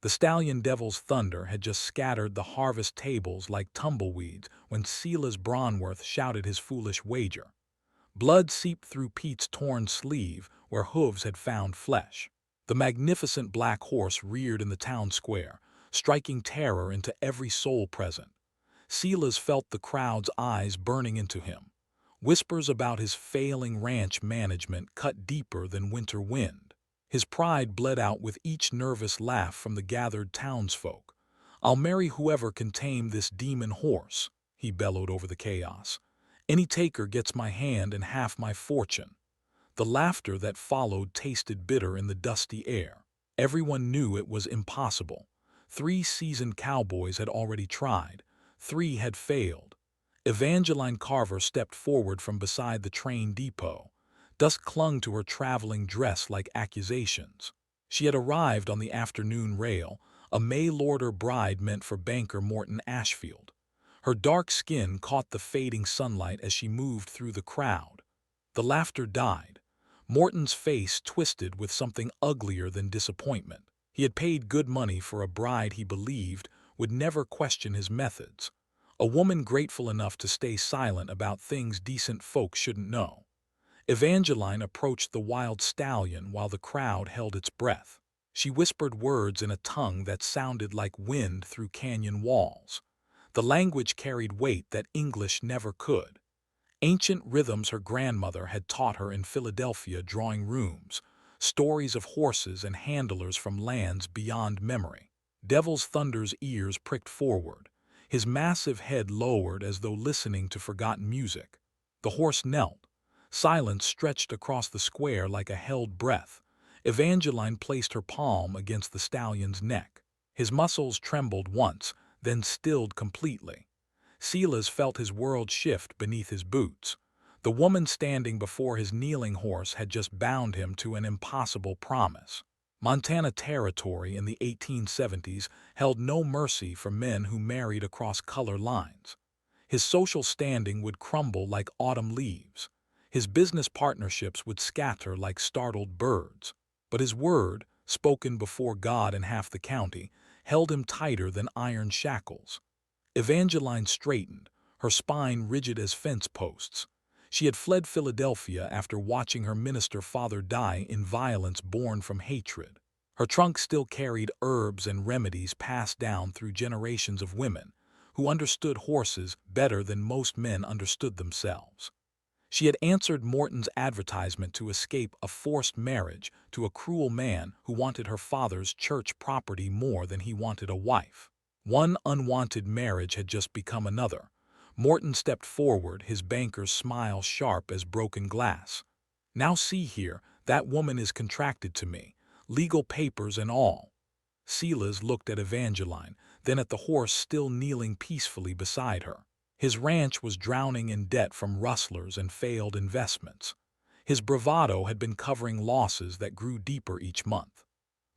The stallion Devil's Thunder had just scattered the harvest tables like tumbleweeds when Silas Bronworth shouted his foolish wager. Blood seeped through Pete's torn sleeve where hooves had found flesh. The magnificent black horse reared in the town square, striking terror into every soul present. Silas felt the crowd's eyes burning into him. Whispers about his failing ranch management cut deeper than winter wind. His pride bled out with each nervous laugh from the gathered townsfolk. "I'll marry whoever can tame this demon horse," he bellowed over the chaos. "Any taker gets my hand and half my fortune." The laughter that followed tasted bitter in the dusty air. Everyone knew it was impossible. 3 seasoned cowboys had already tried. 3 had failed. Evangeline Carver stepped forward from beside the train depot. Dust clung to her traveling dress like accusations. She had arrived on the afternoon rail, a mail-order bride meant for banker Morton Ashfield. Her dark skin caught the fading sunlight as she moved through the crowd. The laughter died. Morton's face twisted with something uglier than disappointment. He had paid good money for a bride he believed would never question his methods. A woman grateful enough to stay silent about things decent folk shouldn't know. Evangeline approached the wild stallion while the crowd held its breath. She whispered words in a tongue that sounded like wind through canyon walls. The language carried weight that English never could. Ancient rhythms her grandmother had taught her in Philadelphia drawing rooms, stories of horses and handlers from lands beyond memory. Devil's Thunder's ears pricked forward, his massive head lowered as though listening to forgotten music. The horse knelt. Silence stretched across the square like a held breath. Evangeline placed her palm against the stallion's neck. His muscles trembled once, then stilled completely. Silas felt his world shift beneath his boots. The woman standing before his kneeling horse had just bound him to an impossible promise. Montana Territory in the 1870s held no mercy for men who married across color lines. His social standing would crumble like autumn leaves. His business partnerships would scatter like startled birds. But his word, spoken before God and half the county, held him tighter than iron shackles. Evangeline straightened, her spine rigid as fence posts. She had fled Philadelphia after watching her minister father die in violence born from hatred. Her trunk still carried herbs and remedies passed down through generations of women who understood horses better than most men understood themselves. She had answered Morton's advertisement to escape a forced marriage to a cruel man who wanted her father's church property more than he wanted a wife. One unwanted marriage had just become another. Morton stepped forward, his banker's smile sharp as broken glass. "Now see here, that woman is contracted to me, legal papers and all." Silas looked at Evangeline, then at the horse still kneeling peacefully beside her. His ranch was drowning in debt from rustlers and failed investments. His bravado had been covering losses that grew deeper each month.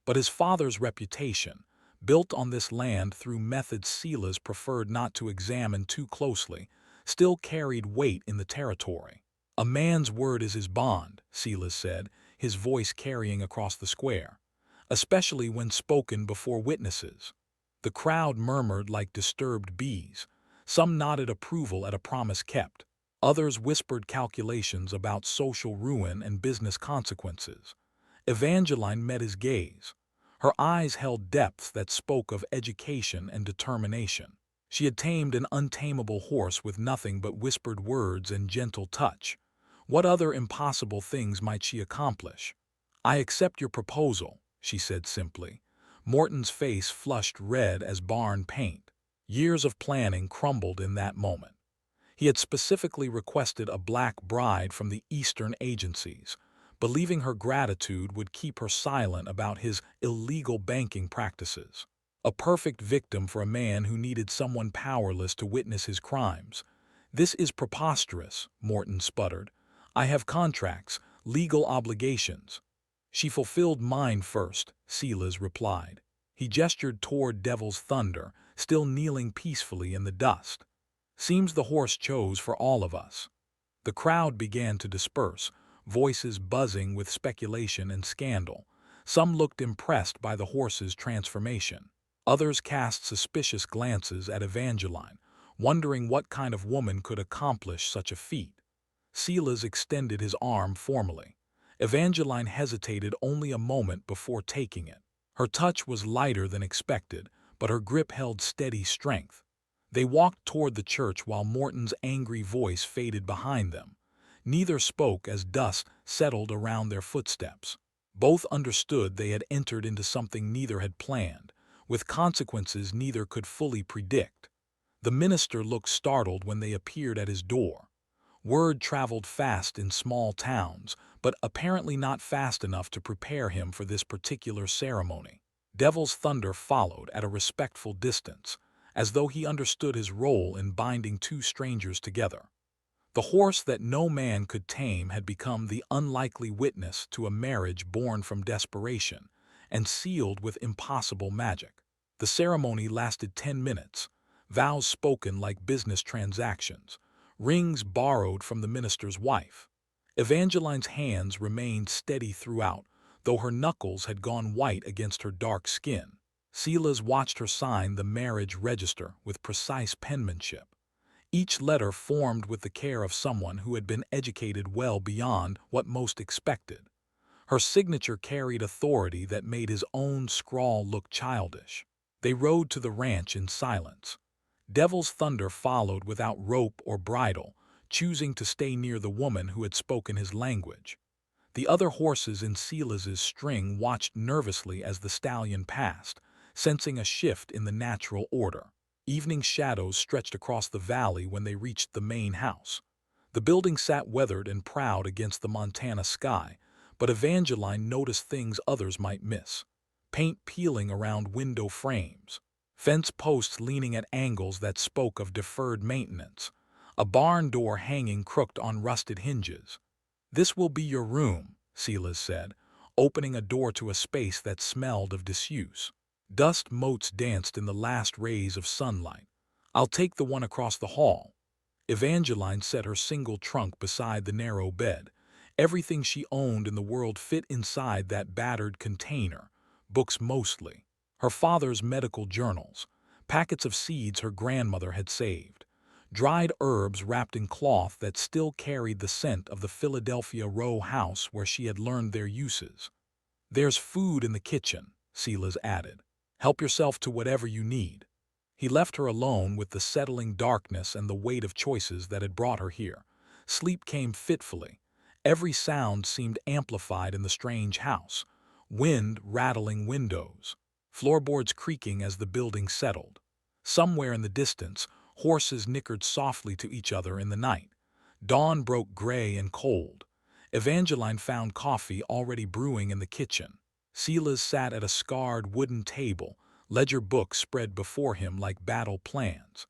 But his father's reputation, built on this land through methods Silas preferred not to examine too closely, still carried weight in the territory. "A man's word is his bond," Silas said, his voice carrying across the square, "especially when spoken before witnesses." The crowd murmured like disturbed bees. Some nodded approval at a promise kept. Others whispered calculations about social ruin and business consequences. Evangeline met his gaze. Her eyes held depths that spoke of education and determination. She had tamed an untamable horse with nothing but whispered words and gentle touch. What other impossible things might she accomplish? "I accept your proposal," she said simply. Morton's face flushed red as barn paint. Years of planning crumbled in that moment. He had specifically requested a black bride from the Eastern agencies, believing her gratitude would keep her silent about his illegal banking practices. A perfect victim for a man who needed someone powerless to witness his crimes. "This is preposterous," Morton sputtered. "I have contracts, legal obligations." "She fulfilled mine first," Silas replied. He gestured toward Devil's Thunder, still kneeling peacefully in the dust. "Seems the horse chose for all of us." The crowd began to disperse, voices buzzing with speculation and scandal. Some looked impressed by the horse's transformation. Others cast suspicious glances at Evangeline, wondering what kind of woman could accomplish such a feat. Silas extended his arm formally. Evangeline hesitated only a moment before taking it. Her touch was lighter than expected, but her grip held steady strength. They walked toward the church while Morton's angry voice faded behind them. Neither spoke as dust settled around their footsteps. Both understood they had entered into something neither had planned, with consequences neither could fully predict. The minister looked startled when they appeared at his door. Word traveled fast in small towns, but apparently not fast enough to prepare him for this particular ceremony. Devil's Thunder followed at a respectful distance, as though he understood his role in binding two strangers together. The horse that no man could tame had become the unlikely witness to a marriage born from desperation and sealed with impossible magic. The ceremony lasted 10 minutes, vows spoken like business transactions, rings borrowed from the minister's wife. Evangeline's hands remained steady throughout, though her knuckles had gone white against her dark skin. Silas watched her sign the marriage register with precise penmanship, each letter formed with the care of someone who had been educated well beyond what most expected. Her signature carried authority that made his own scrawl look childish. They rode to the ranch in silence. Devil's Thunder followed without rope or bridle, choosing to stay near the woman who had spoken his language. The other horses in Silas's string watched nervously as the stallion passed, sensing a shift in the natural order. Evening shadows stretched across the valley when they reached the main house. The building sat weathered and proud against the Montana sky, but Evangeline noticed things others might miss. Paint peeling around window frames, fence posts leaning at angles that spoke of deferred maintenance, a barn door hanging crooked on rusted hinges. "This will be your room," Silas said, opening a door to a space that smelled of disuse. Dust motes danced in the last rays of sunlight. "I'll take the one across the hall." Evangeline set her single trunk beside the narrow bed. Everything she owned in the world fit inside that battered container, books mostly. Her father's medical journals, packets of seeds her grandmother had saved, dried herbs wrapped in cloth that still carried the scent of the Philadelphia row house where she had learned their uses. "There's food in the kitchen," Silas added. "Help yourself to whatever you need." He left her alone with the settling darkness and the weight of choices that had brought her here. Sleep came fitfully. Every sound seemed amplified in the strange house. Wind rattling windows, floorboards creaking as the building settled. Somewhere in the distance, horses nickered softly to each other in the night. Dawn broke gray and cold. Evangeline found coffee already brewing in the kitchen. Silas sat at a scarred wooden table, ledger books spread before him like battle plans.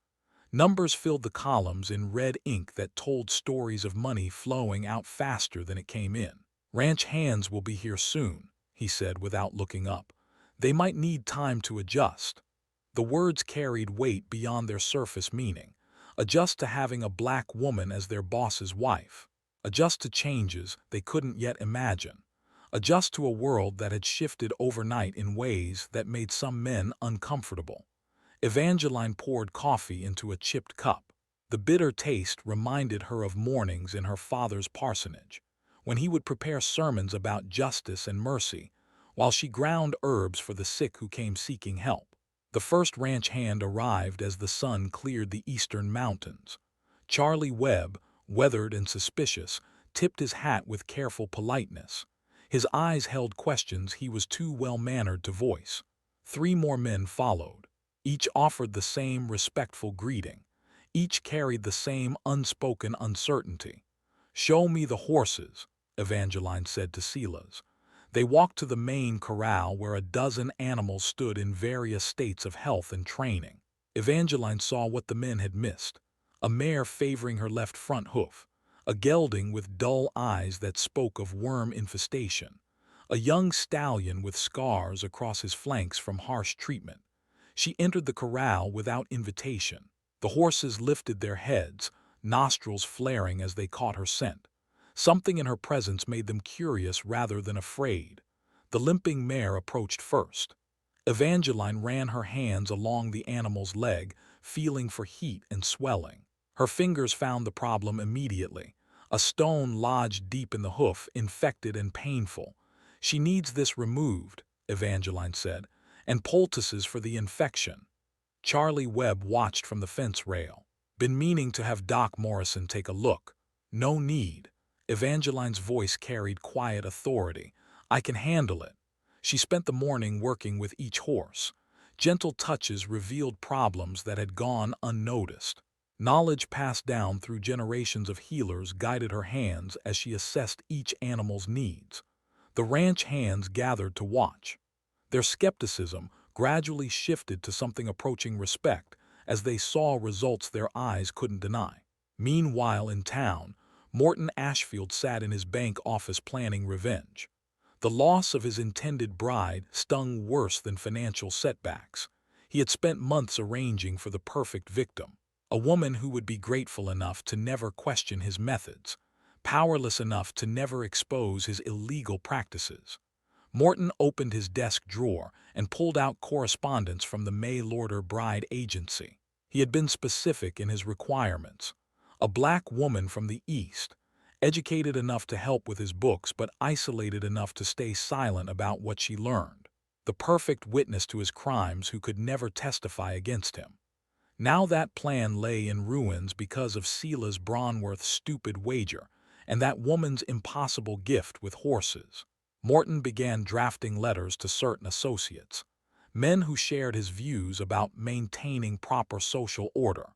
Numbers filled the columns in red ink that told stories of money flowing out faster than it came in. "Ranch hands will be here soon," he said without looking up. "They might need time to adjust." The words carried weight beyond their surface meaning. Adjust to having a black woman as their boss's wife. Adjust to changes they couldn't yet imagine. Adjust to a world that had shifted overnight in ways that made some men uncomfortable. Evangeline poured coffee into a chipped cup. The bitter taste reminded her of mornings in her father's parsonage, when he would prepare sermons about justice and mercy, while she ground herbs for the sick who came seeking help. The first ranch hand arrived as the sun cleared the eastern mountains. Charlie Webb, weathered and suspicious, tipped his hat with careful politeness. His eyes held questions he was too well-mannered to voice. 3 more men followed. Each offered the same respectful greeting. Each carried the same unspoken uncertainty. "Show me the horses," Evangeline said to Silas. They walked to the main corral where a dozen animals stood in various states of health and training. Evangeline saw what the men had missed: a mare favoring her left front hoof, a gelding with dull eyes that spoke of worm infestation, a young stallion with scars across his flanks from harsh treatment. She entered the corral without invitation. The horses lifted their heads, nostrils flaring as they caught her scent. Something in her presence made them curious rather than afraid. The limping mare approached first. Evangeline ran her hands along the animal's leg, feeling for heat and swelling. Her fingers found the problem immediately. A stone lodged deep in the hoof, infected and painful. She needs this removed, Evangeline said, and poultices for the infection. Charlie Webb watched from the fence rail. Been meaning to have Doc Morrison take a look. No need. Evangeline's voice carried quiet authority. I can handle it. She spent the morning working with each horse. Gentle touches revealed problems that had gone unnoticed. Knowledge passed down through generations of healers guided her hands as she assessed each animal's needs. The ranch hands gathered to watch. Their skepticism gradually shifted to something approaching respect as they saw results their eyes couldn't deny. Meanwhile, in town, Morton Ashfield sat in his bank office planning revenge. The loss of his intended bride stung worse than financial setbacks. He had spent months arranging for the perfect victim, a woman who would be grateful enough to never question his methods, powerless enough to never expose his illegal practices. Morton opened his desk drawer and pulled out correspondence from the mail-order bride agency. He had been specific in his requirements. A black woman from the East, educated enough to help with his books but isolated enough to stay silent about what she learned. The perfect witness to his crimes who could never testify against him. Now that plan lay in ruins because of Sela's Bronworth's stupid wager and that woman's impossible gift with horses. Morton began drafting letters to certain associates, men who shared his views about maintaining proper social order,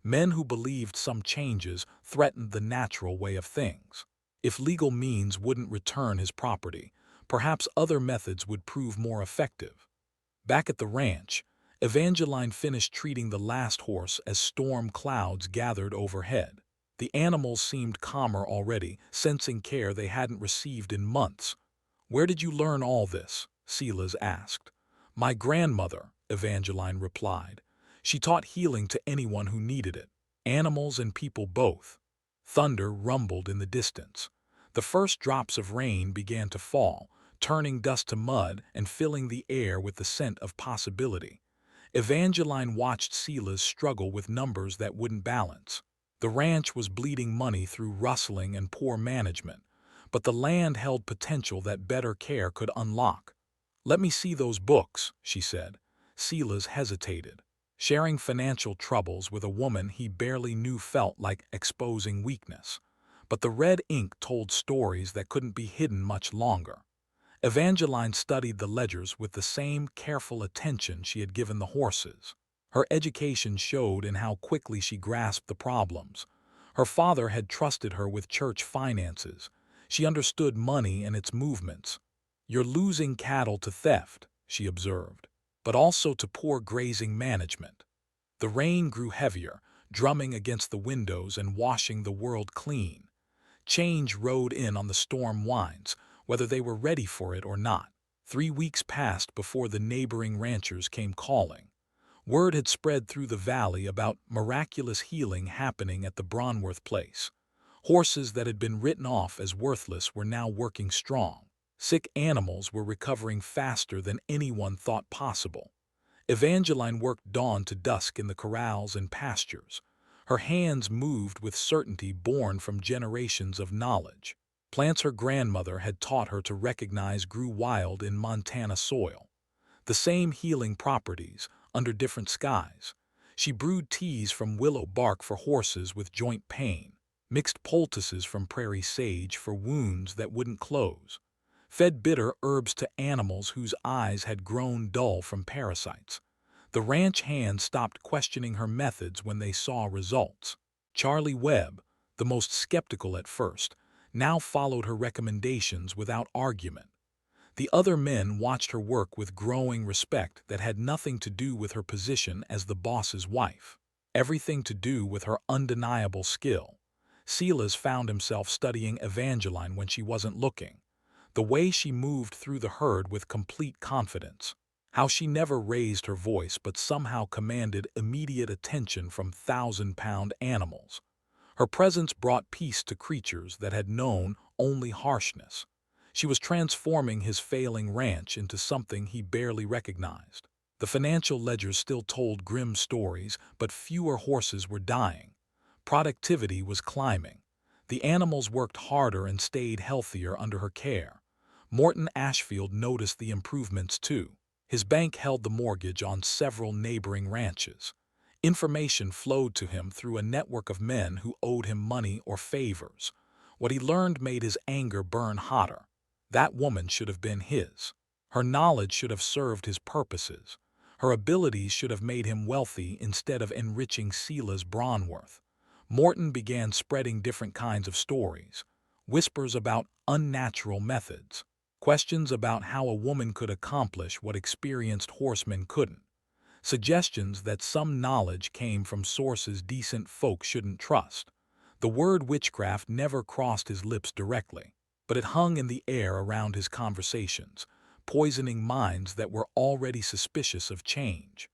men who believed some changes threatened the natural way of things. If legal means wouldn't return his property, perhaps other methods would prove more effective. Back at the ranch, Evangeline finished treating the last horse as storm clouds gathered overhead. The animals seemed calmer already, sensing care they hadn't received in months. Where did you learn all this? Silas asked. My grandmother, Evangeline replied. She taught healing to anyone who needed it, animals and people both. Thunder rumbled in the distance. The first drops of rain began to fall, turning dust to mud and filling the air with the scent of possibility. Evangeline watched Silas struggle with numbers that wouldn't balance. The ranch was bleeding money through rustling and poor management, but the land held potential that better care could unlock. Let me see those books, she said. Silas hesitated. Sharing financial troubles with a woman he barely knew felt like exposing weakness. But the red ink told stories that couldn't be hidden much longer. Evangeline studied the ledgers with the same careful attention she had given the horses. Her education showed in how quickly she grasped the problems. Her father had trusted her with church finances. She understood money and its movements. You're losing cattle to theft, she observed, but also to poor grazing management. The rain grew heavier, drumming against the windows and washing the world clean. Change rode in on the storm winds, whether they were ready for it or not. 3 weeks passed before the neighboring ranchers came calling. Word had spread through the valley about miraculous healing happening at the Bronworth place. Horses that had been written off as worthless were now working strong. Sick animals were recovering faster than anyone thought possible. Evangeline worked dawn to dusk in the corrals and pastures. Her hands moved with certainty born from generations of knowledge. Plants her grandmother had taught her to recognize grew wild in Montana soil. The same healing properties, under different skies. She brewed teas from willow bark for horses with joint pain, mixed poultices from prairie sage for wounds that wouldn't close, fed bitter herbs to animals whose eyes had grown dull from parasites. The ranch hands stopped questioning her methods when they saw results. Charlie Webb, the most skeptical at first, now followed her recommendations without argument. The other men watched her work with growing respect that had nothing to do with her position as the boss's wife, everything to do with her undeniable skill. Silas found himself studying Evangeline when she wasn't looking, the way she moved through the herd with complete confidence, how she never raised her voice but somehow commanded immediate attention from 1,000-pound animals. Her presence brought peace to creatures that had known only harshness. She was transforming his failing ranch into something he barely recognized. The financial ledgers still told grim stories, but fewer horses were dying. Productivity was climbing. The animals worked harder and stayed healthier under her care. Morton Ashfield noticed the improvements too. His bank held the mortgage on several neighboring ranches. Information flowed to him through a network of men who owed him money or favors. What he learned made his anger burn hotter. That woman should have been his. Her knowledge should have served his purposes. Her abilities should have made him wealthy instead of enriching Sela's Bronworth. Morton began spreading different kinds of stories. Whispers about unnatural methods. Questions about how a woman could accomplish what experienced horsemen couldn't. Suggestions that some knowledge came from sources decent folk shouldn't trust. The word witchcraft never crossed his lips directly, but it hung in the air around his conversations, poisoning minds that were already suspicious of change.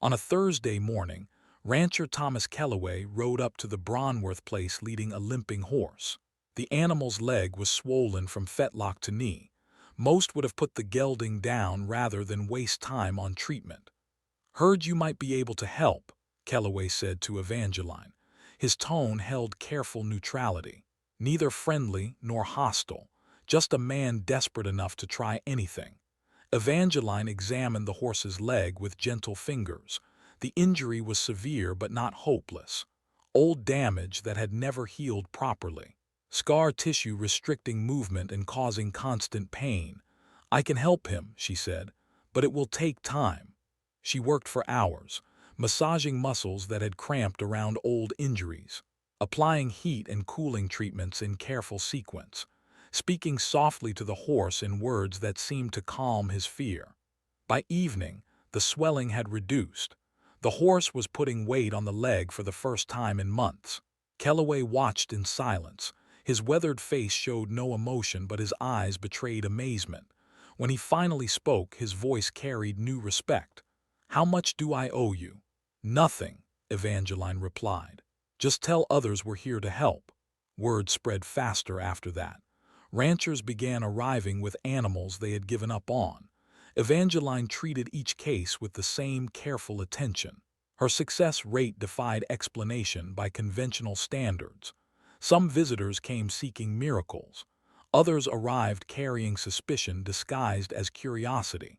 On a Thursday morning, rancher Thomas Kellaway rode up to the Bronworth place leading a limping horse. The animal's leg was swollen from fetlock to knee. Most would have put the gelding down rather than waste time on treatment. "Heard you might be able to help," Kellaway said to Evangeline. His tone held careful neutrality, neither friendly nor hostile, just a man desperate enough to try anything. Evangeline examined the horse's leg with gentle fingers. The injury was severe but not hopeless. Old damage that had never healed properly. Scar tissue restricting movement and causing constant pain. "I can help him," she said, "but it will take time." She worked for hours, massaging muscles that had cramped around old injuries, applying heat and cooling treatments in careful sequence, speaking softly to the horse in words that seemed to calm his fear. By evening, the swelling had reduced. The horse was putting weight on the leg for the first time in months. Kellaway watched in silence. His weathered face showed no emotion, but his eyes betrayed amazement. When he finally spoke, his voice carried new respect. "How much do I owe you?" "Nothing," Evangeline replied. "Just tell others we're here to help." Word spread faster after that. Ranchers began arriving with animals they had given up on. Evangeline treated each case with the same careful attention. Her success rate defied explanation by conventional standards. Some visitors came seeking miracles. Others arrived carrying suspicion disguised as curiosity.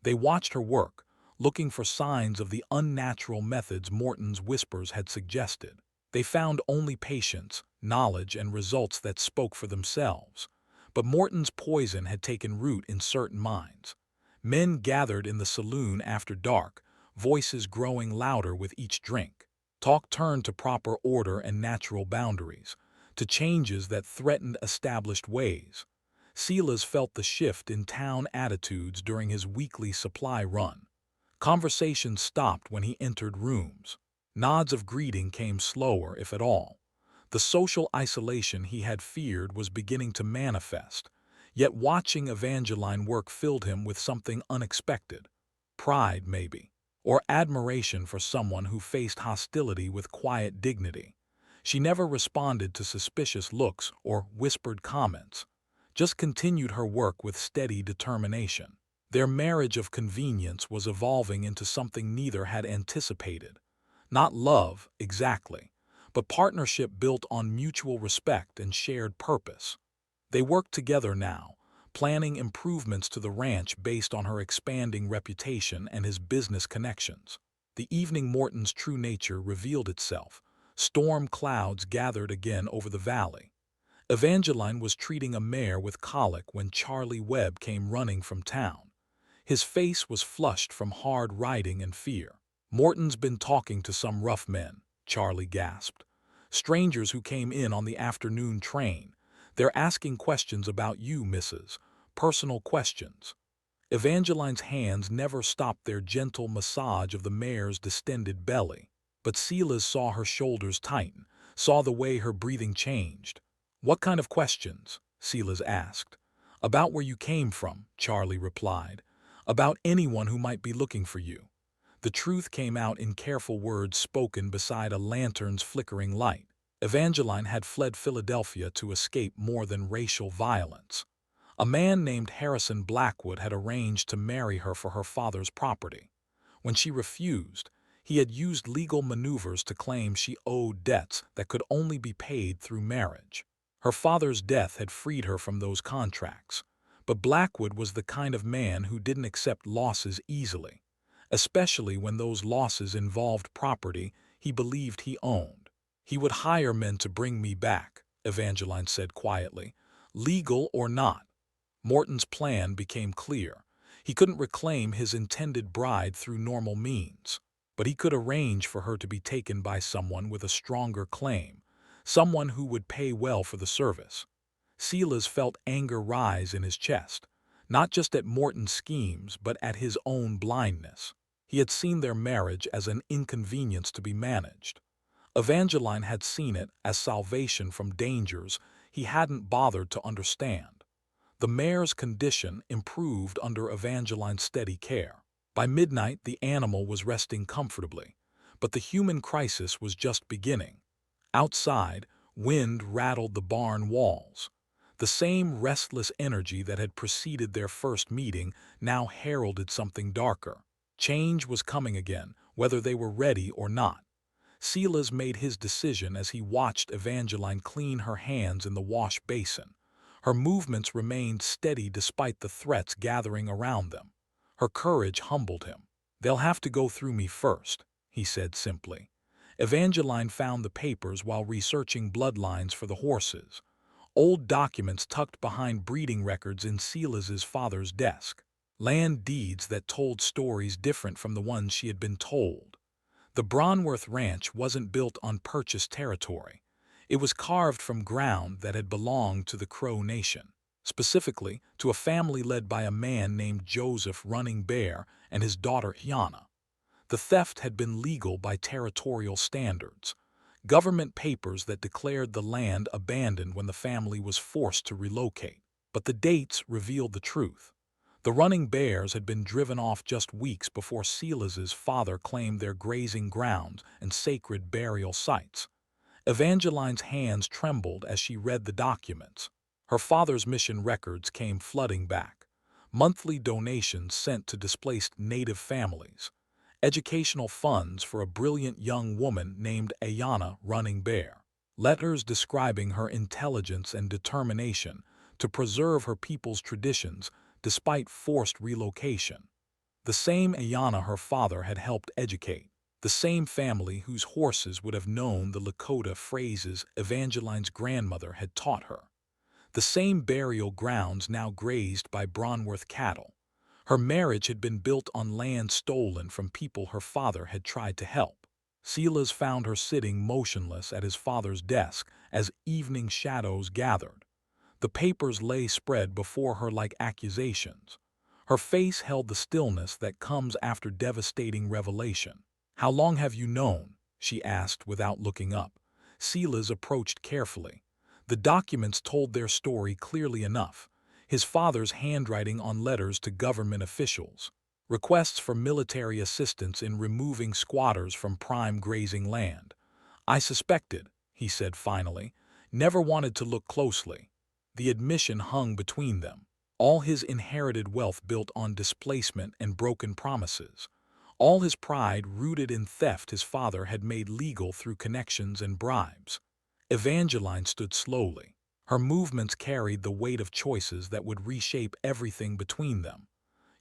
They watched her work, looking for signs of the unnatural methods Morton's whispers had suggested. They found only patience, knowledge, and results that spoke for themselves. But Morton's poison had taken root in certain minds. Men gathered in the saloon after dark, voices growing louder with each drink. Talk turned to proper order and natural boundaries, to changes that threatened established ways. Silas felt the shift in town attitudes during his weekly supply run. Conversation stopped when he entered rooms. Nods of greeting came slower, if at all. The social isolation he had feared was beginning to manifest, yet watching Evangeline work filled him with something unexpected. Pride, maybe, or admiration for someone who faced hostility with quiet dignity. She never responded to suspicious looks or whispered comments, just continued her work with steady determination. Their marriage of convenience was evolving into something neither had anticipated. Not love, exactly, but partnership built on mutual respect and shared purpose. They worked together now, planning improvements to the ranch based on her expanding reputation and his business connections. The evening Morton's true nature revealed itself. Storm clouds gathered again over the valley. Evangeline was treating a mare with colic when Charlie Webb came running from town. His face was flushed from hard riding and fear. "Morton's been talking to some rough men," Charlie gasped. "Strangers who came in on the afternoon train. They're asking questions about you, Mrs. Personal questions." Evangeline's hands never stopped their gentle massage of the mare's distended belly. But Silas saw her shoulders tighten, saw the way her breathing changed. "What kind of questions?" Silas asked. "About where you came from," Charlie replied. "About anyone who might be looking for you." The truth came out in careful words spoken beside a lantern's flickering light. Evangeline had fled Philadelphia to escape more than racial violence. A man named Harrison Blackwood had arranged to marry her for her father's property. When she refused, he had used legal maneuvers to claim she owed debts that could only be paid through marriage. Her father's death had freed her from those contracts, but Blackwood was the kind of man who didn't accept losses easily, especially when those losses involved property he believed he owned. "He would hire men to bring me back," Evangeline said quietly, "legal or not." Morton's plan became clear. He couldn't reclaim his intended bride through normal means, but he could arrange for her to be taken by someone with a stronger claim, someone who would pay well for the service. Silas felt anger rise in his chest, not just at Morton's schemes but at his own blindness. He had seen their marriage as an inconvenience to be managed. Evangeline had seen it as salvation from dangers he hadn't bothered to understand. The mare's condition improved under Evangeline's steady care. By midnight, the animal was resting comfortably, but the human crisis was just beginning. Outside, wind rattled the barn walls. The same restless energy that had preceded their first meeting now heralded something darker. Change was coming again, whether they were ready or not. Silas made his decision as he watched Evangeline clean her hands in the wash basin. Her movements remained steady despite the threats gathering around them. Her courage humbled him. "They'll have to go through me first," he said simply. Evangeline found the papers while researching bloodlines for the horses. Old documents tucked behind breeding records in Silas's father's desk. Land deeds that told stories different from the ones she had been told. The Bronworth Ranch wasn't built on purchased territory. It was carved from ground that had belonged to the Crow Nation, specifically to a family led by a man named Joseph Running Bear and his daughter Hyana. The theft had been legal by territorial standards, government papers that declared the land abandoned when the family was forced to relocate. But the dates revealed the truth. The Running Bears had been driven off just weeks before Silas's father claimed their grazing grounds and sacred burial sites. Evangeline's hands trembled as she read the documents. Her father's mission records came flooding back. Monthly donations sent to displaced native families. Educational funds for a brilliant young woman named Ayana Running Bear. Letters describing her intelligence and determination to preserve her people's traditions despite forced relocation. The same Ayana her father had helped educate. The same family whose horses would have known the Lakota phrases Evangeline's grandmother had taught her. The same burial grounds now grazed by Bronworth cattle. Her marriage had been built on land stolen from people her father had tried to help. Silas found her sitting motionless at his father's desk as evening shadows gathered. The papers lay spread before her like accusations. Her face held the stillness that comes after devastating revelation. "How long have you known?" she asked without looking up. Silas approached carefully. The documents told their story clearly enough. His father's handwriting on letters to government officials. Requests for military assistance in removing squatters from prime grazing land. "I suspected," he said finally. "Never wanted to look closely." The admission hung between them. All his inherited wealth built on displacement and broken promises. All his pride rooted in theft his father had made legal through connections and bribes. Evangeline stood slowly. Her movements carried the weight of choices that would reshape everything between them.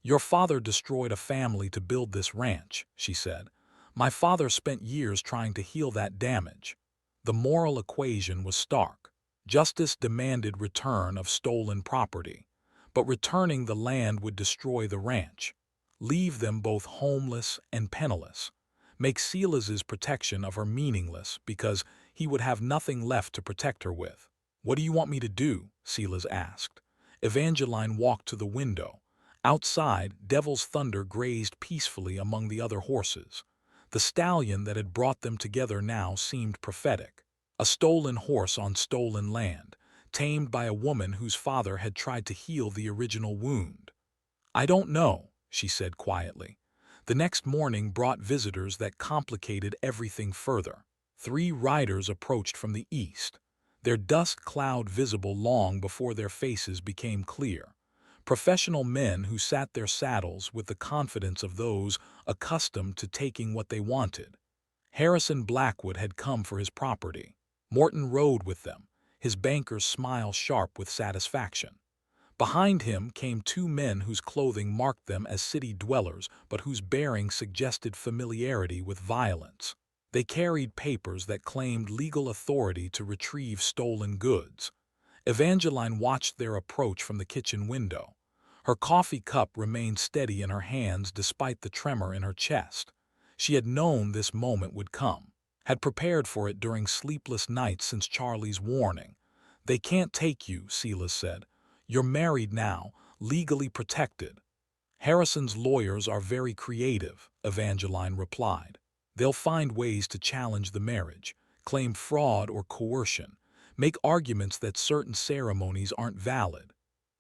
"Your father destroyed a family to build this ranch," she said. "My father spent years trying to heal that damage." The moral equation was stark. Justice demanded return of stolen property, but returning the land would destroy the ranch, leave them both homeless and penniless, make Silas's protection of her meaningless because he would have nothing left to protect her with. "What do you want me to do?" Silas asked. Evangeline walked to the window. Outside, Devil's Thunder grazed peacefully among the other horses. The stallion that had brought them together now seemed prophetic. A stolen horse on stolen land, tamed by a woman whose father had tried to heal the original wound. "I don't know," she said quietly. The next morning brought visitors that complicated everything further. 3 riders approached from the east. their dust cloud visible long before their faces became clear. Professional men who sat their saddles with the confidence of those accustomed to taking what they wanted. Harrison Blackwood had come for his property. Morton rode with them, his banker's smile sharp with satisfaction. Behind him came two men whose clothing marked them as city dwellers but whose bearing suggested familiarity with violence. They carried papers that claimed legal authority to retrieve stolen goods. Evangeline watched their approach from the kitchen window. Her coffee cup remained steady in her hands despite the tremor in her chest. She had known this moment would come, had prepared for it during sleepless nights since Charlie's warning. "They can't take you," Silas said. "You're married now, legally protected." "Harrison's lawyers are very creative," Evangeline replied. "They'll find ways to challenge the marriage, claim fraud or coercion, make arguments that certain ceremonies aren't valid."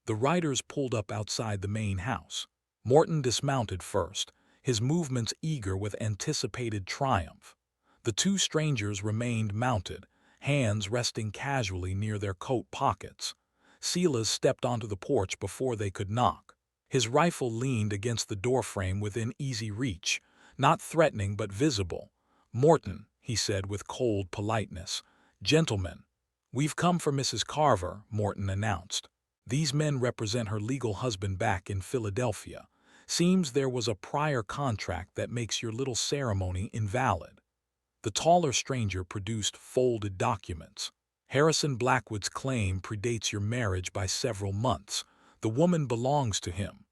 The riders pulled up outside the main house. Morton dismounted first, his movements eager with anticipated triumph. The two strangers remained mounted, hands resting casually near their coat pockets. Silas stepped onto the porch before they could knock. His rifle leaned against the doorframe within easy reach, not threatening but visible. "Morton," he said with cold politeness. "Gentlemen." "We've come for Mrs. Carver," Morton announced. "These men represent her legal husband back in Philadelphia. Seems there was a prior contract that makes your little ceremony invalid." The taller stranger produced folded documents. "Harrison Blackwood's claim predates your marriage by several months. The woman belongs to him."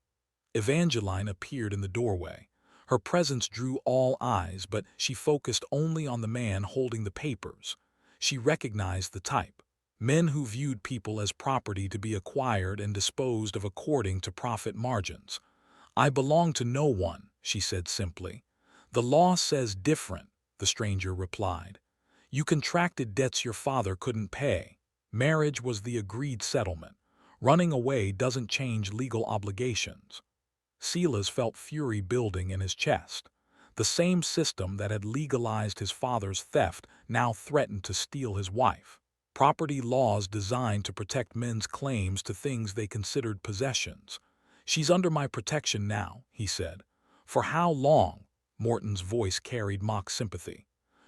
Evangeline appeared in the doorway. Her presence drew all eyes, but she focused only on the man holding the papers. She recognized the type. Men who viewed people as property to be acquired and disposed of according to profit margins. "I belong to no one," she said simply. "The law says different," the stranger replied. "You contracted debts your father couldn't pay. Marriage was the agreed settlement. Running away doesn't change legal obligations." Silas felt fury building in his chest. The same system that had legalized his father's theft now threatened to steal his wife. Property laws designed to protect men's claims to things they considered possessions. "She's under my protection now," he said. "For how long?" Morton's voice carried mock sympathy.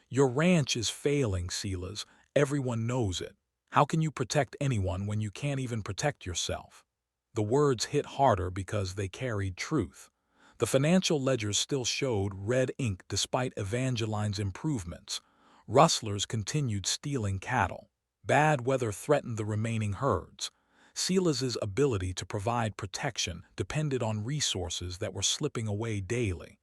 "Your ranch is failing, Silas. Everyone knows it. How can you protect anyone when you can't even protect yourself?" The words hit harder because they carried truth. The financial ledgers still showed red ink despite Evangeline's improvements. Rustlers continued stealing cattle. Bad weather threatened the remaining herds. Silas's ability to provide protection depended on resources that were slipping away daily.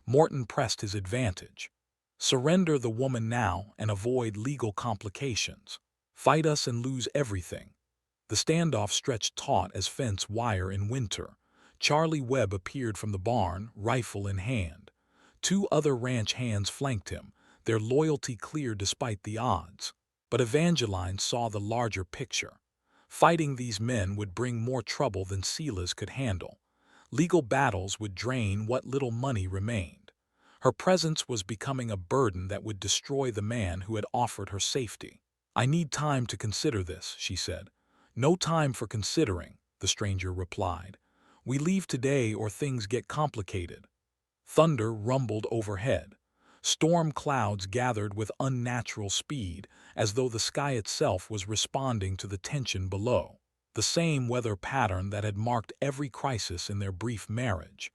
Morton pressed his advantage. "Surrender the woman now and avoid legal complications. Fight us and lose everything." The standoff stretched taut as fence wire in winter. Charlie Webb appeared from the barn, rifle in hand. Two other ranch hands flanked him, their loyalty clear despite the odds. But Evangeline saw the larger picture. Fighting these men would bring more trouble than Silas could handle. Legal battles would drain what little money remained. Her presence was becoming a burden that would destroy the man who had offered her safety. "I need time to consider this," she said. "No time for considering," the stranger replied. "We leave today or things get complicated." Thunder rumbled overhead. Storm clouds gathered with unnatural speed, as though the sky itself was responding to the tension below. The same weather pattern that had marked every crisis in their brief marriage.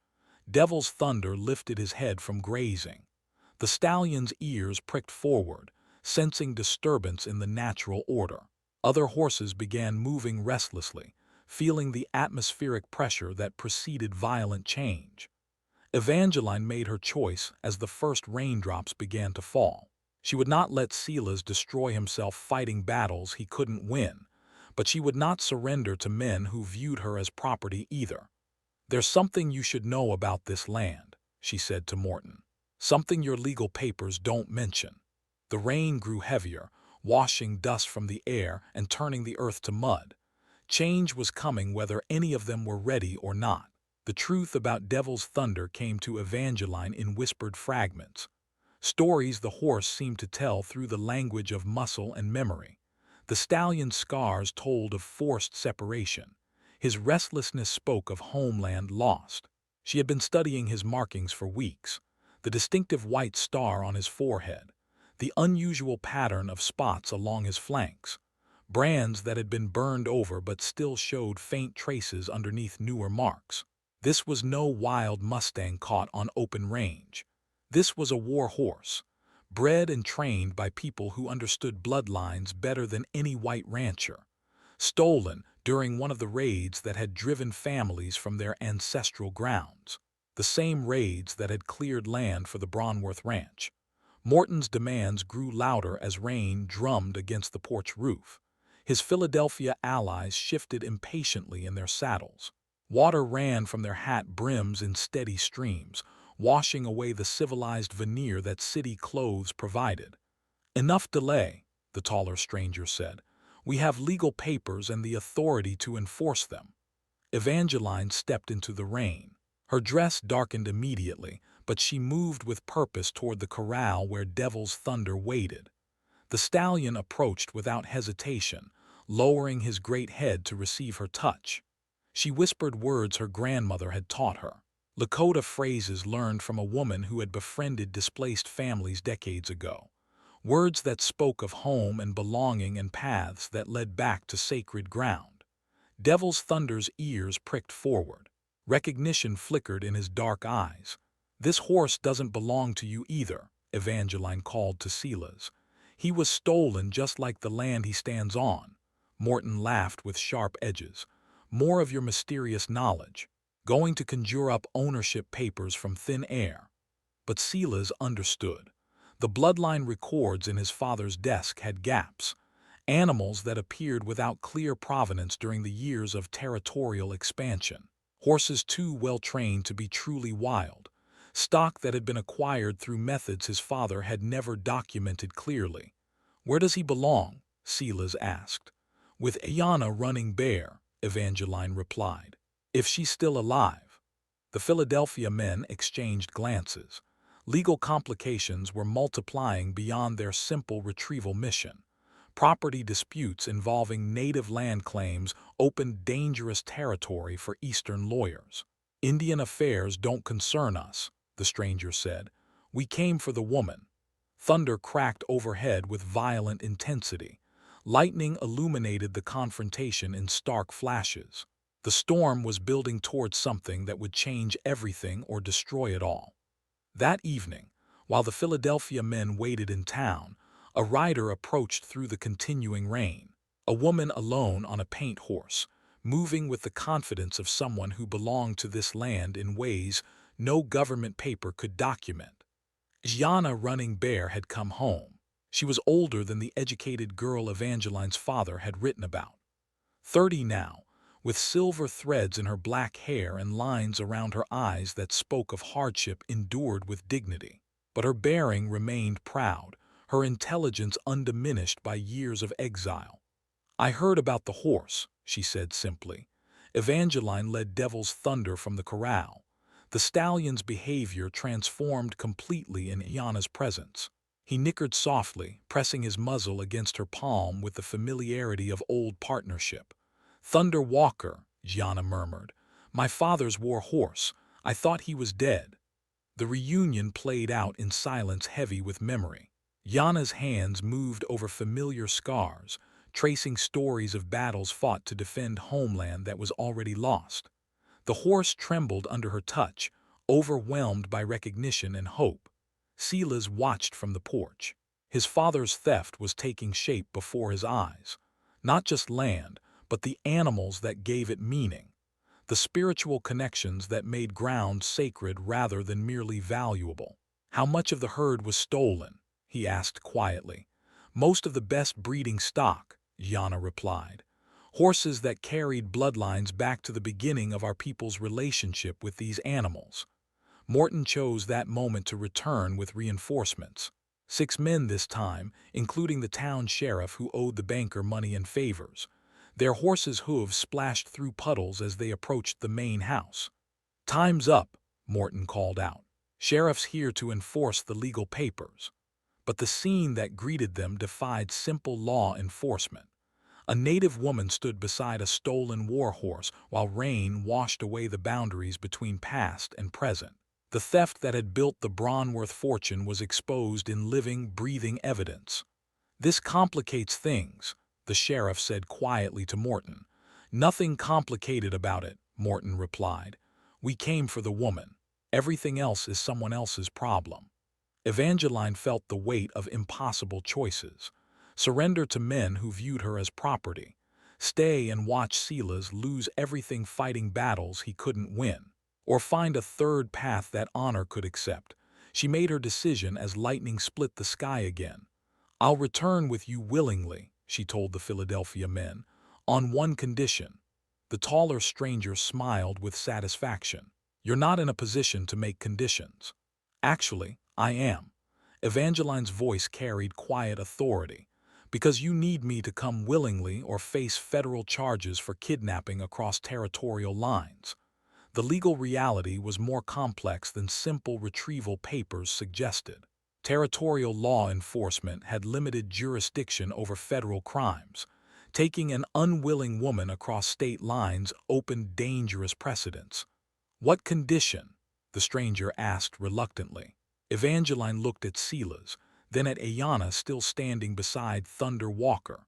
Devil's Thunder lifted his head from grazing. The stallion's ears pricked forward, sensing disturbance in the natural order. Other horses began moving restlessly, feeling the atmospheric pressure that preceded violent change. Evangeline made her choice as the first raindrops began to fall. She would not let Silas destroy himself fighting battles he couldn't win, but she would not surrender to men who viewed her as property either. "There's something you should know about this land," she said to Morton. "Something your legal papers don't mention." The rain grew heavier, washing dust from the air and turning the earth to mud. Change was coming whether any of them were ready or not. The truth about Devil's Thunder came to Evangeline in whispered fragments. Stories the horse seemed to tell through the language of muscle and memory. The stallion's scars told of forced separation. His restlessness spoke of homeland lost. She had been studying his markings for weeks. The distinctive white star on his forehead, the unusual pattern of spots along his flanks, brands that had been burned over but still showed faint traces underneath newer marks. This was no wild Mustang caught on open range. This was a war horse, bred and trained by people who understood bloodlines better than any white rancher, stolen during one of the raids that had driven families from their ancestral grounds, the same raids that had cleared land for the Bronworth Ranch. Morton's demands grew louder as rain drummed against the porch roof. His Philadelphia allies shifted impatiently in their saddles. Water ran from their hat brims in steady streams, washing away the civilized veneer that city clothes provided. "Enough delay," the taller stranger said. "We have legal papers and the authority to enforce them." Evangeline stepped into the rain. Her dress darkened immediately, but she moved with purpose toward the corral where Devil's Thunder waited. The stallion approached without hesitation, lowering his great head to receive her touch. She whispered words her grandmother had taught her, Lakota phrases learned from a woman who had befriended displaced families decades ago. Words that spoke of home and belonging and paths that led back to sacred ground. Devil's Thunder's ears pricked forward. Recognition flickered in his dark eyes. "This horse doesn't belong to you either," Evangeline called to Silas. "He was stolen just like the land he stands on." Morton laughed with sharp edges. "More of your mysterious knowledge. Going to conjure up ownership papers from thin air." But Silas understood. The bloodline records in his father's desk had gaps, animals that appeared without clear provenance during the years of territorial expansion, horses too well trained to be truly wild, stock that had been acquired through methods his father had never documented clearly. "Where does he belong?" Silas asked. "With Ayanna running bear," Evangeline replied. "If she's still alive." The Philadelphia men exchanged glances. Legal complications were multiplying beyond their simple retrieval mission. Property disputes involving native land claims opened dangerous territory for Eastern lawyers. "Indian affairs don't concern us," the stranger said. "We came for the woman." Thunder cracked overhead with violent intensity. Lightning illuminated the confrontation in stark flashes. The storm was building towards something that would change everything or destroy it all. That evening, while the Philadelphia men waited in town, a rider approached through the continuing rain. A woman alone on a paint horse, moving with the confidence of someone who belonged to this land in ways no government paper could document. Gianna Running Bear had come home. She was older than the educated girl Evangeline's father had written about. 30 now, with silver threads in her black hair and lines around her eyes that spoke of hardship endured with dignity. But her bearing remained proud, her intelligence undiminished by years of exile. "I heard about the horse," she said simply. Evangeline led Devil's Thunder from the corral. The stallion's behavior transformed completely in Iana's presence. He nickered softly, pressing his muzzle against her palm with the familiarity of old partnership. "Thunder Walker," Gianna murmured. "My father's war horse. I thought he was dead." The reunion played out in silence heavy with memory. Gianna's hands moved over familiar scars, tracing stories of battles fought to defend homeland that was already lost. The horse trembled under her touch, overwhelmed by recognition and hope. Silas watched from the porch. His father's theft was taking shape before his eyes. Not just land, but the animals that gave it meaning. The spiritual connections that made ground sacred rather than merely valuable. "How much of the herd was stolen?" he asked quietly. "Most of the best breeding stock," Gianna replied. "Horses that carried bloodlines back to the beginning of our people's relationship with these animals." Morton chose that moment to return with reinforcements. 6 men this time, including the town sheriff who owed the banker money and favors. Their horses' hooves splashed through puddles as they approached the main house. "Time's up," Morton called out. "Sheriff's here to enforce the legal papers." But the scene that greeted them defied simple law enforcement. A native woman stood beside a stolen war horse while rain washed away the boundaries between past and present. The theft that had built the Bronworth fortune was exposed in living, breathing evidence. "This complicates things," the sheriff said quietly to Morton. "Nothing complicated about it," Morton replied. "We came for the woman. Everything else is someone else's problem." Evangeline felt the weight of impossible choices. Surrender to men who viewed her as property. Stay and watch Silas lose everything fighting battles he couldn't win. Or find a third path that honor could accept. She made her decision as lightning split the sky again. "I'll return with you willingly," she told the Philadelphia men, "on one condition." The taller stranger smiled with satisfaction. "You're not in a position to make conditions." "Actually, I am." Evangeline's voice carried quiet authority. "Because you need me to come willingly or face federal charges for kidnapping across territorial lines." The legal reality was more complex than simple retrieval papers suggested. Territorial law enforcement had limited jurisdiction over federal crimes. Taking an unwilling woman across state lines opened dangerous precedents. "What condition?" the stranger asked reluctantly. Evangeline looked at Silas, then at Ayanna still standing beside Thunder Walker.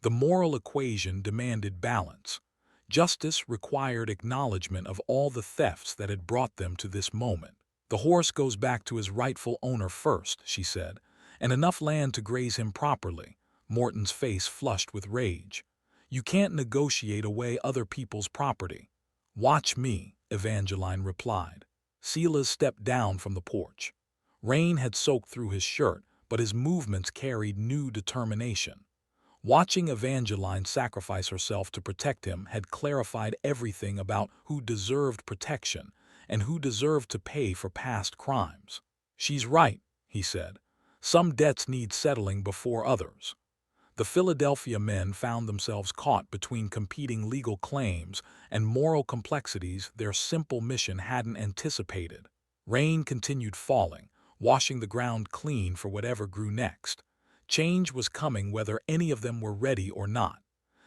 The moral equation demanded balance. Justice required acknowledgement of all the thefts that had brought them to this moment. "The horse goes back to his rightful owner first," she said, "and enough land to graze him properly." Morton's face flushed with rage. "You can't negotiate away other people's property." "Watch me," Evangeline replied. Silas stepped down from the porch. Rain had soaked through his shirt, but his movements carried new determination. Watching Evangeline sacrifice herself to protect him had clarified everything about who deserved protection and who deserved to pay for past crimes. "She's right," he said. "Some debts need settling before others." The Philadelphia men found themselves caught between competing legal claims and moral complexities their simple mission hadn't anticipated. Rain continued falling, washing the ground clean for whatever grew next. Change was coming whether any of them were ready or not.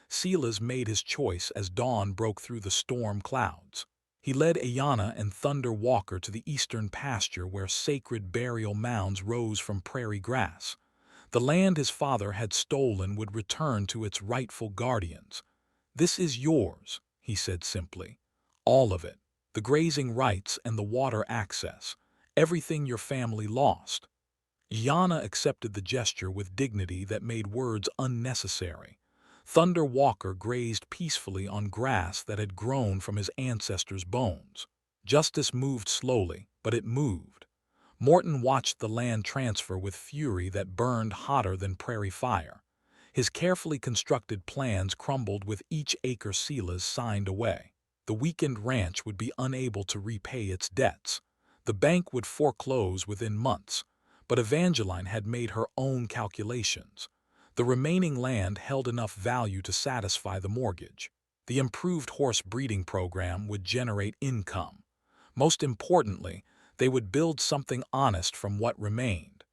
Silas made his choice as dawn broke through the storm clouds. He led Ayanna and Thunder Walker to the eastern pasture where sacred burial mounds rose from prairie grass. The land his father had stolen would return to its rightful guardians. "This is yours," he said simply. "All of it. The grazing rights and the water access. Everything your family lost." Yana accepted the gesture with dignity that made words unnecessary. Thunder Walker grazed peacefully on grass that had grown from his ancestors' bones. Justice moved slowly, but it moved. Morton watched the land transfer with fury that burned hotter than prairie fire. His carefully constructed plans crumbled with each acre Silas signed away. The weakened ranch would be unable to repay its debts. The bank would foreclose within months. But Evangeline had made her own calculations. The remaining land held enough value to satisfy the mortgage. The improved horse breeding program would generate income. Most importantly, they would build something honest from what remained.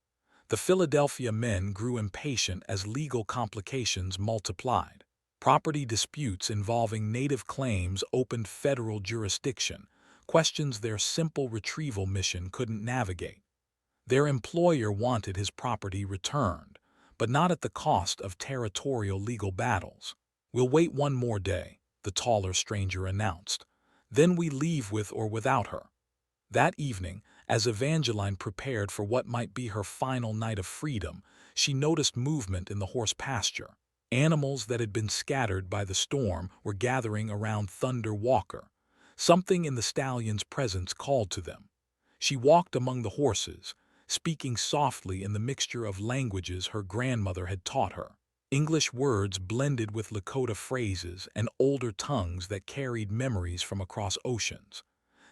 The Philadelphia men grew impatient as legal complications multiplied. Property disputes involving native claims opened federal jurisdiction, questions their simple retrieval mission couldn't navigate. Their employer wanted his property returned, but not at the cost of territorial legal battles. "We'll wait one more day," the taller stranger announced. "Then we leave with or without her." That evening, as Evangeline prepared for what might be her final night of freedom, she noticed movement in the horse pasture. Animals that had been scattered by the storm were gathering around Thunder Walker. Something in the stallion's presence called to them. She walked among the horses, speaking softly in the mixture of languages her grandmother had taught her. English words blended with Lakota phrases and older tongues that carried memories from across oceans.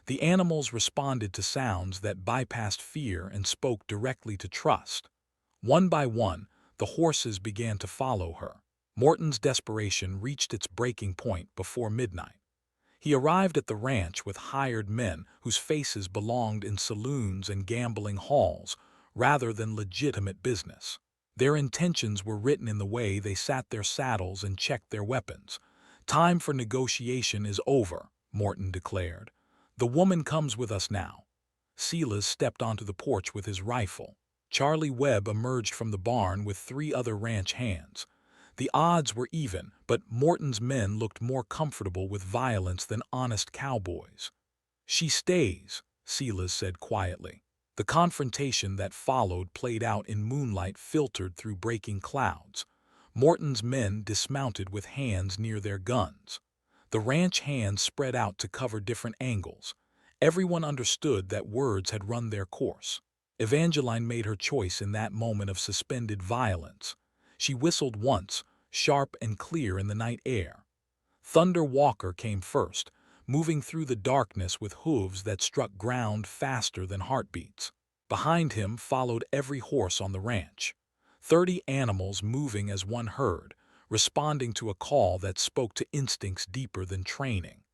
The animals responded to sounds that bypassed fear and spoke directly to trust. One by one, the horses began to follow her. Morton's desperation reached its breaking point before midnight. He arrived at the ranch with hired men whose faces belonged in saloons and gambling halls rather than legitimate business. Their intentions were written in the way they sat their saddles and checked their weapons. "Time for negotiation is over," Morton declared. "The woman comes with us now." Silas stepped onto the porch with his rifle. Charlie Webb emerged from the barn with 3 other ranch hands. The odds were even, but Morton's men looked more comfortable with violence than honest cowboys. "She stays," Silas said quietly. The confrontation that followed played out in moonlight filtered through breaking clouds. Morton's men dismounted with hands near their guns. The ranch hands spread out to cover different angles. Everyone understood that words had run their course. Evangeline made her choice in that moment of suspended violence. She whistled once, sharp and clear in the night air. Thunder Walker came first, moving through the darkness with hooves that struck ground faster than heartbeats. Behind him followed every horse on the ranch. 30 animals moving as one herd, responding to a call that spoke to instincts deeper than training.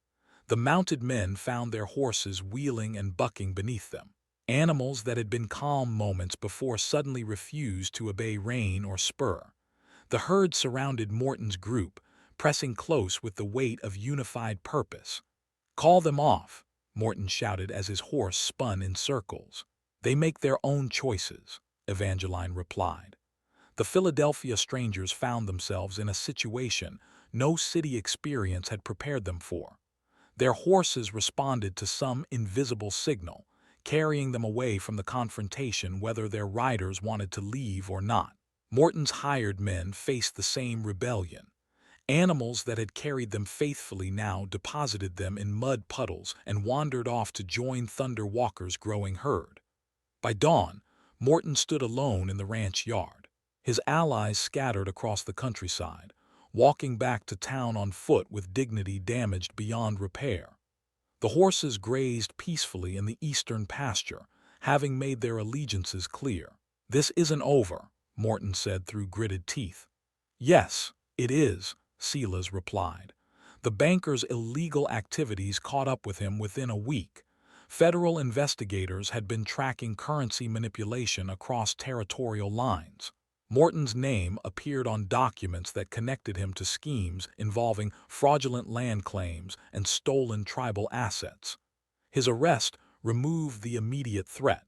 The mounted men found their horses wheeling and bucking beneath them. Animals that had been calm moments before suddenly refused to obey rein or spur. The herd surrounded Morton's group, pressing close with the weight of unified purpose. "Call them off," Morton shouted as his horse spun in circles. "They make their own choices," Evangeline replied. The Philadelphia strangers found themselves in a situation no city experience had prepared them for. Their horses responded to some invisible signal, carrying them away from the confrontation whether their riders wanted to leave or not. Morton's hired men faced the same rebellion. Animals that had carried them faithfully now deposited them in mud puddles and wandered off to join Thunder Walker's growing herd. By dawn, Morton stood alone in the ranch yard. His allies scattered across the countryside, walking back to town on foot with dignity damaged beyond repair. The horses grazed peacefully in the eastern pasture, having made their allegiances clear. "This isn't over," Morton said through gritted teeth. "Yes, it is," Silas replied. The banker's illegal activities caught up with him within a week. Federal investigators had been tracking currency manipulation across territorial lines. Morton's name appeared on documents that connected him to schemes involving fraudulent land claims and stolen tribal assets. His arrest removed the immediate threat.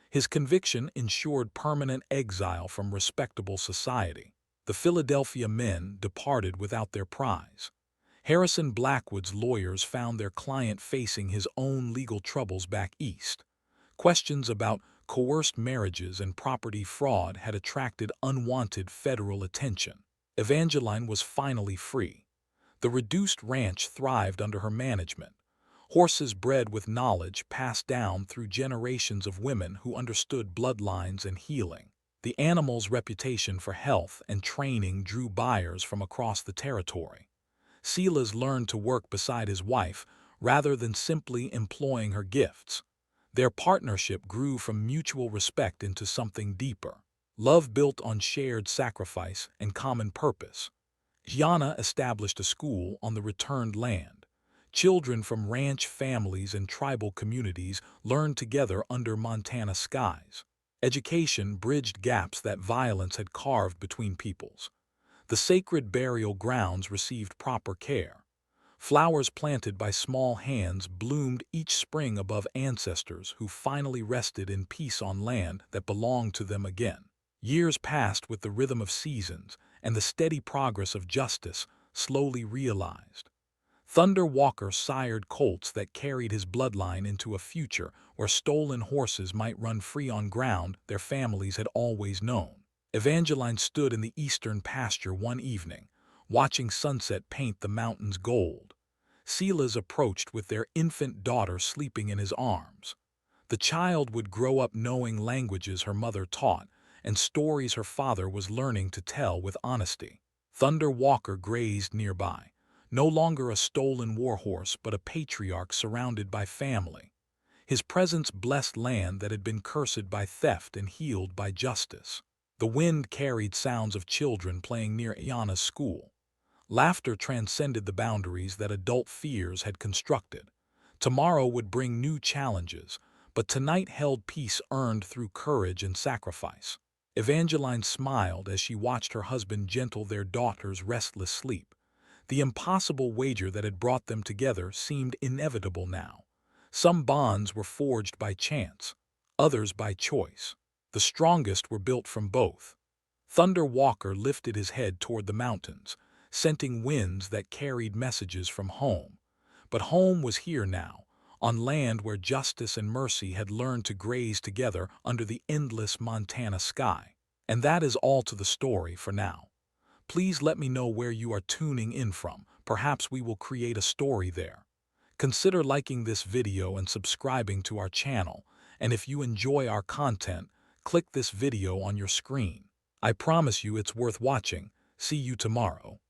His conviction ensured permanent exile from respectable society. The Philadelphia men departed without their prize. Harrison Blackwood's lawyers found their client facing his own legal troubles back east. Questions about coerced marriages and property fraud had attracted unwanted federal attention. Evangeline was finally free. The reduced ranch thrived under her management. Horses bred with knowledge passed down through generations of women who understood bloodlines and healing. The animal's reputation for health and training drew buyers from across the territory. Silas learned to work beside his wife rather than simply employing her gifts. Their partnership grew from mutual respect into something deeper. Love built on shared sacrifice and common purpose. Gianna established a school on the returned land. Children from ranch families and tribal communities learned together under Montana skies. Education bridged gaps that violence had carved between peoples. The sacred burial grounds received proper care. Flowers planted by small hands bloomed each spring above ancestors who finally rested in peace on land that belonged to them again. Years passed with the rhythm of seasons, and the steady progress of justice slowly realized. Thunder Walker sired colts that carried his bloodline into a future where stolen horses might run free on ground their families had always known. Evangeline stood in the eastern pasture one evening, watching sunset paint the mountains gold. Silas approached with their infant daughter sleeping in his arms. The child would grow up knowing languages her mother taught and stories her father was learning to tell with honesty. Thunder Walker grazed nearby, no longer a stolen warhorse but a patriarch surrounded by family. His presence blessed land that had been cursed by theft and healed by justice. The wind carried sounds of children playing near Iana's school. Laughter transcended the boundaries that adult fears had constructed. Tomorrow would bring new challenges, but tonight held peace earned through courage and sacrifice. Evangeline smiled as she watched her husband gentle their daughter's restless sleep. The impossible wager that had brought them together seemed inevitable now. Some bonds were forged by chance, others by choice. The strongest were built from both. Thunder Walker lifted his head toward the mountains, scenting winds that carried messages from home. But home was here now, on land where justice and mercy had learned to graze together under the endless Montana sky. And that is all to the story for now. Please let me know where you are tuning in from. Perhaps we will create a story there. Consider liking this video and subscribing to our channel. And if you enjoy our content, click this video on your screen. I promise you it's worth watching. See you tomorrow.